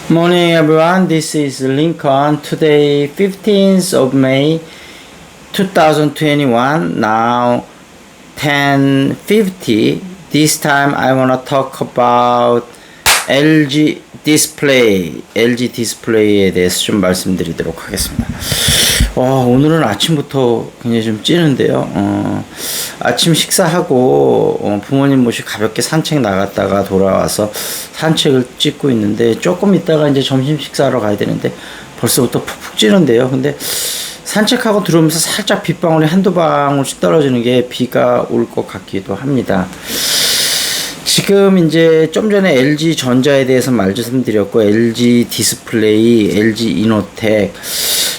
Morning everyone, this is Lincoln. Today 15th of May 2021, now 10:50. This time I want to talk about LG 디스플레이에 대해서 좀 말씀드리도록 하겠습니다. 오늘은 아침부터 굉장히 좀 찌는데요. 아침 식사하고 부모님 모시고 가볍게 산책 나갔다가 돌아와서 산책을 찍고 있는데, 조금 있다가 이제 점심 식사하러 가야 되는데 벌써부터 푹푹 찌는데요. 근데 산책하고 들어오면서 살짝 빗방울이 한두 방울씩 떨어지는 게 비가 올 것 같기도 합니다. 지금 이제 좀 전에 LG 전자에 대해서 말씀드렸고, LG 디스플레이, LG 이노텍,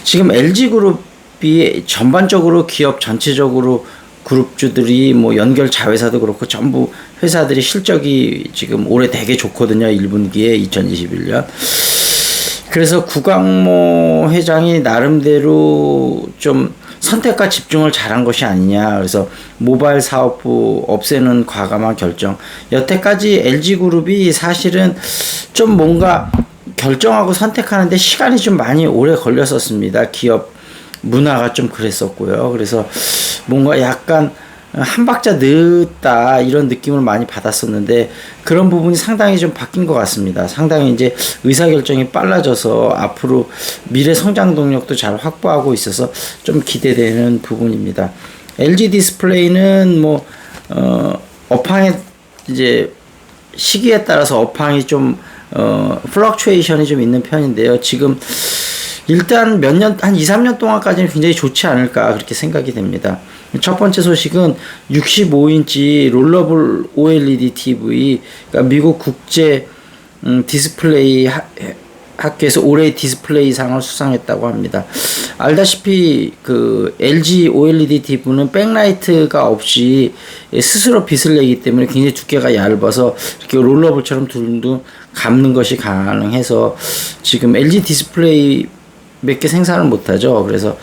지금 LG 그룹이 전반적으로 기업 전체적으로 그룹주들이 뭐 연결 자회사도 그렇고 전부 회사들이 실적이 지금 올해 되게 좋거든요. 1분기에 2021년. 그래서 구광모 회장이 나름대로 좀 선택과 집중을 잘한 것이 아니냐. 그래서 모바일 사업부 없애는 과감한 결정. 여태까지 LG그룹이 사실은 좀 뭔가 결정하고 선택하는데 시간이 좀 많이 오래 걸렸었습니다. 기업 문화가 좀 그랬었고요. 그래서 뭔가 약간 한 박자 늦다 이런 느낌을 많이 받았었는데, 그런 부분이 상당히 좀 바뀐 것 같습니다. 상당히 이제 의사결정이 빨라져서 앞으로 미래 성장 동력도 잘 확보하고 있어서 좀 기대되는 부분입니다. LG 디스플레이는 뭐 업황의 이제 시기에 따라서 업황이 좀 플럭추에이션이 좀 있는 편인데요. 지금 일단 몇 년, 한 2, 3년 동안까지는 굉장히 좋지 않을까 그렇게 생각이 됩니다. 첫 번째 소식은 65인치 롤러블 OLED TV, 그러니까 미국 국제 디스플레이 학회에서 올해 디스플레이 상을 수상했다고 합니다. 알다시피 그 LG OLED TV는 백라이트가 없이 스스로 빛을 내기 때문에 굉장히 두께가 얇아서 이렇게 롤러블처럼 둥둥 감는 것이 가능해서 지금 LG 디스플레이 몇 개 생산을 못하죠. 그래서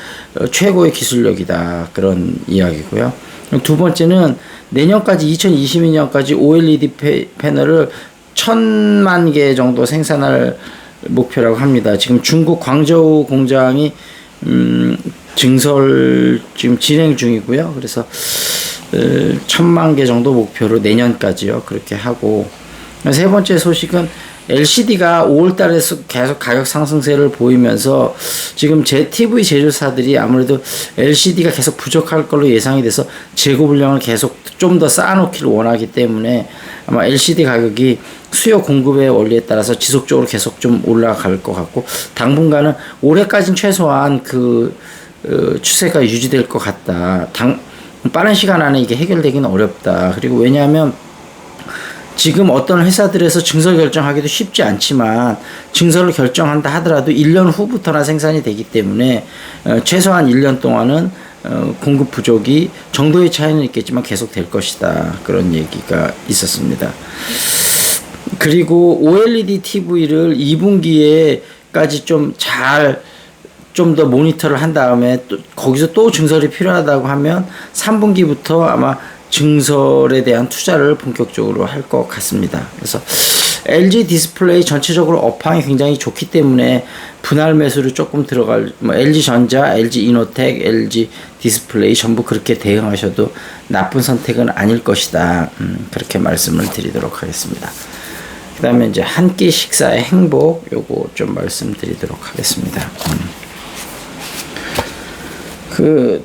최고의 기술력이다, 그런 이야기고요. 두 번째는 내년까지 2022년까지 OLED 패널을 1000만 개 정도 생산할 목표라고 합니다. 지금 중국 광저우 공장이 증설 지금 진행 중이고요. 그래서 1000만 개 정도 목표로 내년까지요. 그렇게 하고, 세 번째 소식은 LCD가 5월달에 계속 가격 상승세를 보이면서 지금 TV 제조사들이 아무래도 LCD가 계속 부족할 걸로 예상이 돼서 재고 물량을 계속 좀 더 쌓아놓기를 원하기 때문에 아마 LCD 가격이 수요 공급의 원리에 따라서 지속적으로 계속 좀 올라갈 것 같고, 당분간은 올해까지는 최소한 그 추세가 유지될 것 같다. 빠른 시간 안에 이게 해결되기는 어렵다. 그리고 왜냐하면 지금 어떤 회사들에서 증설 결정하기도 쉽지 않지만, 증설을 결정한다 하더라도 1년 후부터나 생산이 되기 때문에 최소한 1년 동안은 공급 부족이 정도의 차이는 있겠지만 계속 될 것이다, 그런 얘기가 있었습니다. 그리고 OLED TV를 2분기에까지 좀 더 모니터를 한 다음에 또 거기서 또 증설이 필요하다고 하면 3분기부터 아마 증설에 대한 투자를 본격적으로 할 것 같습니다. 그래서 LG 디스플레이 전체적으로 업황이 굉장히 좋기 때문에 분할 매수를 조금 들어갈, LG 전자, LG 이노텍, LG 디스플레이 전부 그렇게 대응하셔도 나쁜 선택은 아닐 것이다. 그렇게 말씀을 드리도록 하겠습니다. 그 다음에 이제 한 끼 식사의 행복, 요거 좀 말씀드리도록 하겠습니다.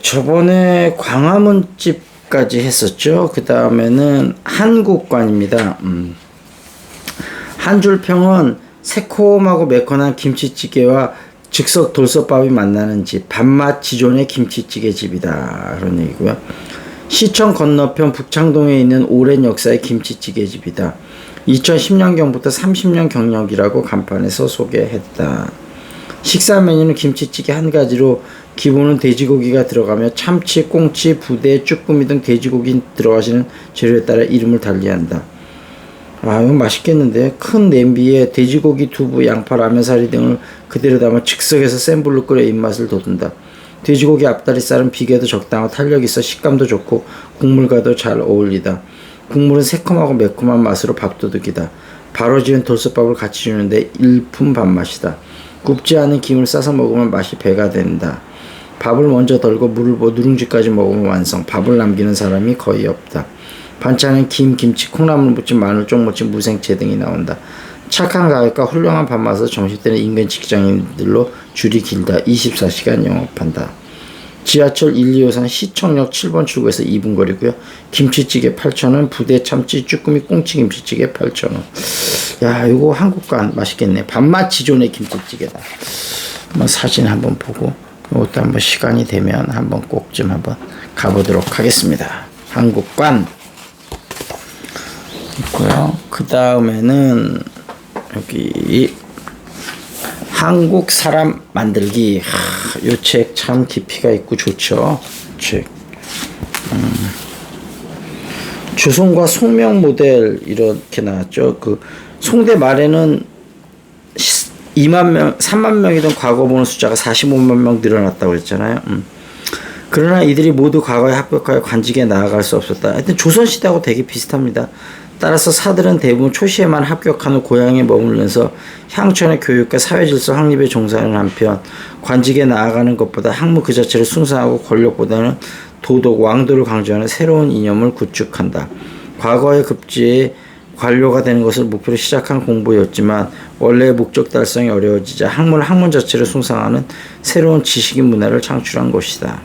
저번에 광화문집 까지 했었죠. 그 다음에는 한국관입니다. 한줄평은 새콤하고 매콤한 김치찌개와 즉석 돌솥밥이 만나는 집, 밥맛 지존의 김치찌개 집이다, 그런 얘기고요. 시청 건너편 북창동에 있는 오랜 역사의 김치찌개 집이다. 2010년경부터 30년 경력이라고 간판에서 소개했다. 식사 메뉴는 김치찌개 한 가지로 기본은 돼지고기가 들어가며 참치, 꽁치, 부대, 쭈꾸미 등 돼지고기 들어가시는 재료에 따라 이름을 달리한다. 이거 맛있겠는데? 큰 냄비에 돼지고기, 두부, 양파, 라면사리 등을 그대로 담아 즉석에서 센 불로 끓여 입맛을 돋운다. 돼지고기 앞다리살은 비계도 적당하고 탄력 있어 식감도 좋고 국물과도 잘 어울리다. 국물은 새콤하고 매콤한 맛으로 밥도둑이다. 바로 지은 돌솥밥을 같이 주는데 일품 밥맛이다. 굽지 않은 김을 싸서 먹으면 맛이 배가 된다. 밥을 먼저 덜고 물을 부어 누룽지까지 먹으면 완성. 밥을 남기는 사람이 거의 없다. 반찬은 김, 김치, 콩나물 무침, 마늘, 쪽무침, 무생채 등이 나온다. 착한 가격과 훌륭한 밥맛으로 점심때는 인근 직장인들로 줄이 길다. 24시간 영업한다. 지하철 1, 2호선 시청역 7번 출구에서 2분 거리고요. 김치찌개 8,000원, 부대 참치, 쭈꾸미, 꽁치 김치찌개 8,000원. 야, 이거 한국간 맛있겠네. 밥맛 지존의 김치찌개다. 한번 사진 한번 보고 이것도 한번 시간이 되면 한번 꼭 좀 한번 가보도록 하겠습니다. 한국관 있고요. 그 다음에는 여기 한국 사람 만들기. 이 책 참 깊이가 있고 좋죠. 책. 조선과 송명 모델 이렇게 나왔죠. 그 송대 말에는 2만 명, 3만 명이던 과거 보는 숫자가 45만 명 늘어났다고 했잖아요. 그러나 이들이 모두 과거에 합격하여 관직에 나아갈 수 없었다. 하여튼 조선시대하고 되게 비슷합니다. 따라서 사들은 대부분 초시에만 합격한 후 고향에 머물면서 향촌의 교육과 사회질서 확립에 종사하는 한편 관직에 나아가는 것보다 학문 그 자체를 숭상하고 권력보다는 도덕, 왕도를 강조하는 새로운 이념을 구축한다. 과거의 급제에 관료가 되는 것을 목표로 시작한 공부였지만 원래의 목적 달성이 어려워지자 학문 자체를 숭상하는 새로운 지식인 문화를 창출한 것이다.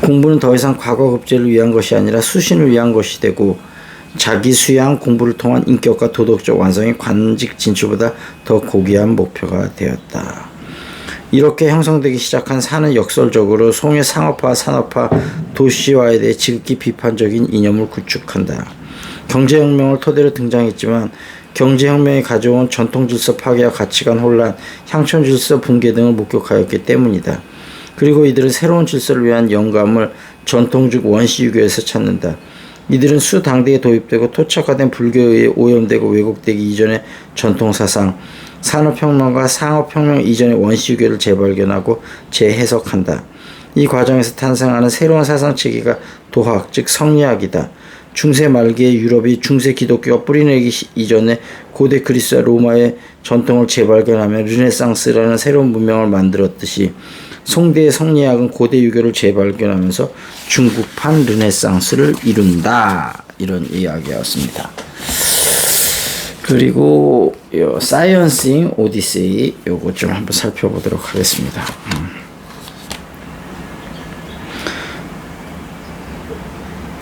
공부는 더 이상 과거 급제를 위한 것이 아니라 수신을 위한 것이 되고 자기 수양 공부를 통한 인격과 도덕적 완성이 관직 진출보다 더 고귀한 목표가 되었다. 이렇게 형성되기 시작한 사는 역설적으로 송의 상업화, 산업화, 도시화에 대해 지극히 비판적인 이념을 구축한다. 경제혁명을 토대로 등장했지만 경제혁명이 가져온 전통질서 파괴와 가치관 혼란, 향촌질서 붕괴 등을 목격하였기 때문이다. 그리고 이들은 새로운 질서를 위한 영감을 전통적 원시유교에서 찾는다. 이들은 수당대에 도입되고 토착화된 불교에 의해 오염되고 왜곡되기 이전의 전통사상, 산업혁명과 상업혁명 이전의 원시유교를 재발견하고 재해석한다. 이 과정에서 탄생하는 새로운 사상체계가 도학, 즉 성리학이다. 중세 말기의 유럽이 중세 기독교가 뿌리내기 이전에 고대 그리스와 로마의 전통을 재발견하며 르네상스라는 새로운 문명을 만들었듯이 송대의 성리학은 고대 유교를 재발견하면서 중국판 르네상스를 이룬다. 이런 이야기였습니다. 그리고 사이언싱 오디세이 요거 좀 한번 살펴보도록 하겠습니다.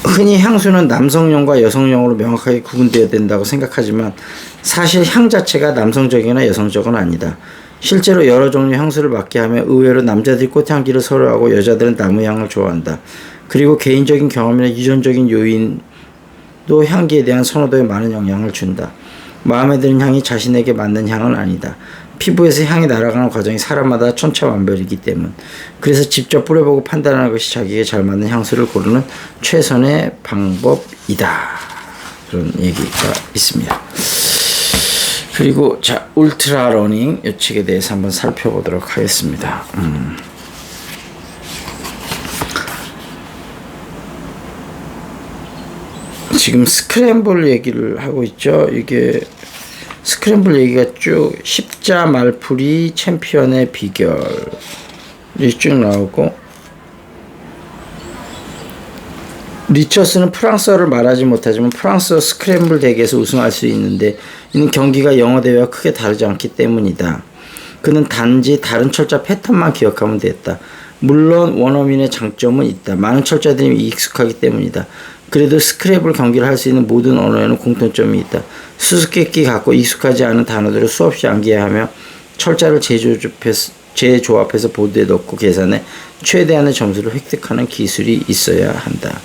흔히 향수는 남성용과 여성용으로 명확하게 구분되어야 된다고 생각하지만 사실 향 자체가 남성적이나 여성적은 아니다. 실제로 여러 종류의 향수를 맡게 하면 의외로 남자들이 꽃향기를 선호하고 여자들은 나무향을 좋아한다. 그리고 개인적인 경험이나 유전적인 요인도 향기에 대한 선호도에 많은 영향을 준다. 마음에 드는 향이 자신에게 맞는 향은 아니다. 피부에서 향이 날아가는 과정이 사람마다 천차만별이기 때문. 그래서 직접 뿌려보고 판단하는 것이 자기에게 잘 맞는 향수를 고르는 최선의 방법이다. 그런 얘기가 있습니다. 그리고 자 울트라 러닝 이 책에 대해서 한번 살펴보도록 하겠습니다. 지금 스크램블 얘기를 하고 있죠. 이게 스크램블 얘기가 쭉 십자 말풀이 챔피언의 비결이 쭉 나오고 리처스는 프랑스어를 말하지 못하지만 프랑스어 스크램블 대회에서 우승할 수 있는데 이는 경기가 영어 대회와 크게 다르지 않기 때문이다. 그는 단지 다른 철자 패턴만 기억하면 됐다. 물론 원어민의 장점은 있다. 많은 철자들이 익숙하기 때문이다. 그래도 스크래블 경기를 할 수 있는 모든 언어에는 공통점이 있다. 수수께끼 같고 익숙하지 않은 단어들을 수없이 암기하며 철자를 재조합해서 보드에 넣고 계산해 최대한의 점수를 획득하는 기술이 있어야 한다.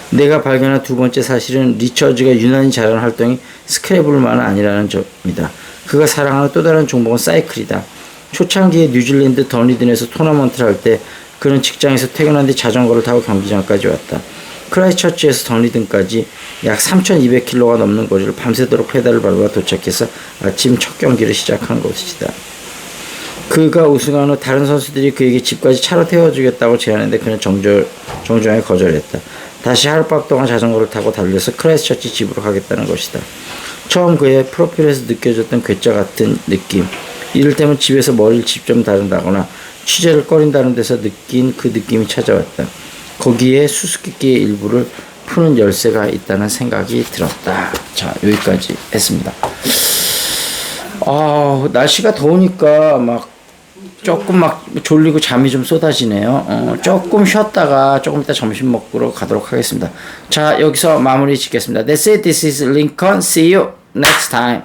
내가 발견한 두 번째 사실은 리처즈가 유난히 잘하는 활동이 스크래블만 아니라는 점이다. 그가 사랑하는 또 다른 종목은 사이클이다. 초창기에 뉴질랜드 더니든에서 토너먼트를 할 때 그는 직장에서 퇴근한 뒤 자전거를 타고 경기장까지 왔다. 크라이처치에서 더니든까지 약 3,200km가 넘는 거리를 밤새도록 페달을 밟아 도착해서 아침 첫 경기를 시작한 것이다. 그가 우승한 후 다른 선수들이 그에게 집까지 차로 태워주겠다고 제안했는데 그는 정중하게 거절했다. 다시 하룻밤 동안 자전거를 타고 달려서 크라이처치 집으로 가겠다는 것이다. 처음 그의 프로필에서 느껴졌던 괴짜 같은 느낌. 이를테면 집에서 머리를 직접 다룬다거나 취재를 꺼린다는 데서 느낀 그 느낌이 찾아왔다. 거기에 수수께끼의 일부를 푸는 열쇠가 있다는 생각이 들었다. 자, 여기까지 했습니다. 날씨가 더우니까 조금 졸리고 잠이 좀 쏟아지네요. 조금 쉬었다가 조금 이따 점심 먹으러 가도록 하겠습니다. 자, 여기서 마무리 짓겠습니다. That's it. This is Lincoln. See you next time.